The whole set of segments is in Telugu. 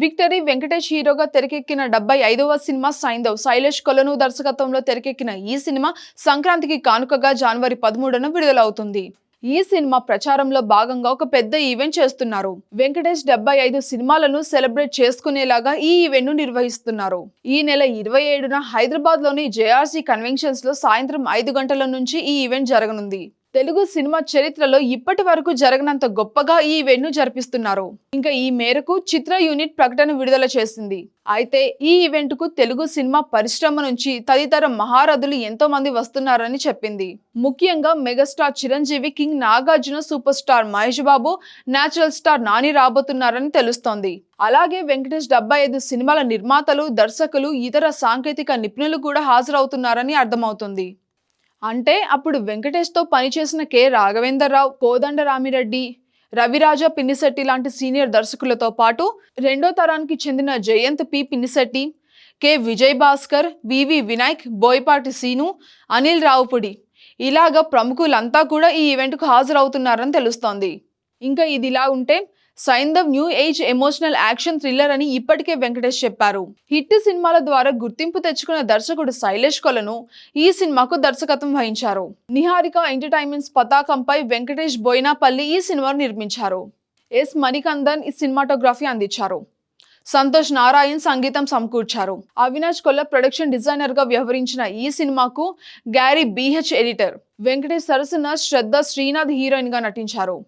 విక్టరీ వెంకటేష్ హీరోగా తెరకెక్కిన 75వ సినిమా సైంధవ్. శైలేష్ కొలను దర్శకత్వంలో తెరకెక్కిన ఈ సినిమా సంక్రాంతికి కానుకగా జనవరి 13న విడుదలవుతుంది. ఈ సినిమా ప్రచారంలో భాగంగా ఒక పెద్ద ఈవెంట్ చేస్తున్నారు. వెంకటేష్ 75 సినిమాలను సెలబ్రేట్ చేసుకునేలాగా ఈ ఈవెంట్ ను నిర్వహిస్తున్నారు. ఈ నెల 27న హైదరాబాద్ లోని జేఆర్సీ కన్వెన్షన్స్ లో సాయంత్రం 5 గంటల నుంచి ఈ ఈవెంట్ జరగనుంది. తెలుగు సినిమా చరిత్రలో ఇప్పటి వరకు జరగనంత గొప్పగా ఈ ఈవెంట్ ను జరిపిస్తున్నారు. ఇంకా ఈ మేరకు చిత్ర యూనిట్ ప్రకటన విడుదల చేసింది. అయితే ఈ ఈవెంట్ కు తెలుగు సినిమా పరిశ్రమ నుంచి తదితర మహారథులు ఎంతో మంది వస్తున్నారని చెప్పింది. ముఖ్యంగా megastar Chiranjeevi, king Nagarjuna, super star Mahesh Babu, natural star Nani రాబోతున్నారని తెలుస్తోంది. అలాగే వెంకటేష్ 75 సినిమాల నిర్మాతలు, దర్శకులు, ఇతర సాంకేతిక నిపుణులు కూడా హాజరవుతున్నారని అర్థమవుతుంది. అంటే అప్పుడు వెంకటేష్ తో పనిచేసిన కె రాఘవేంద్రరావు, కోదండరామిరెడ్డి, రవిరాజ పినిశెట్టి లాంటి సీనియర్ దర్శకులతో పాటు రెండో తరానికి చెందిన జయంత్ పి పినిశెట్టి, కె విజయ్ భాస్కర్, వివి వినాయక్, బోయపాటి సీను, అనిల్ రావుపుడి ఇలాగా ప్రముఖులంతా కూడా ఈ ఈవెంట్ కు హాజరవుతున్నారని తెలుస్తోంది. ఇంకా ఇదిలా ఉంటే Saindhav new age emotional action thriller అని ఇప్పటికే వెంకటేష్ చెప్పారు. హిట్ సినిమాల ద్వారా గుర్తింపు తెచ్చుకున్న దర్శకుడు శైలేష్ కొలను ఈ సినిమాకు దర్శకత్వం వహించారు. నిహారిక ఎంటర్టైన్మెంట్స్ పతాకంపై వెంకటేష్ బోయినాపల్లి ఈ సినిమాను నిర్మించారు. ఎస్ మణికందన్ ఈ సినిమాటోగ్రఫీ అందించారు. సంతోష్ నారాయణ్ సంగీతం సమకూర్చారు. అవినాష్ కొల్ల ప్రొడక్షన్ డిజైనర్ గా వ్యవహరించిన ఈ సినిమాకు గ్యారీ బిహెచ్ ఎడిటర్. వెంకటేష్ సరసన శ్రద్ధ శ్రీనాథ్ హీరోయిన్ గా నటించారు.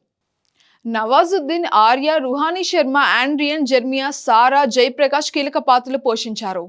నవాజుద్దీన్, ఆర్య, రుహానీ శర్మ, ఆండ్రియన్, జెర్మియా, సారా, జయప్రకాష్ కీలక పాత్రలు పోషించారు.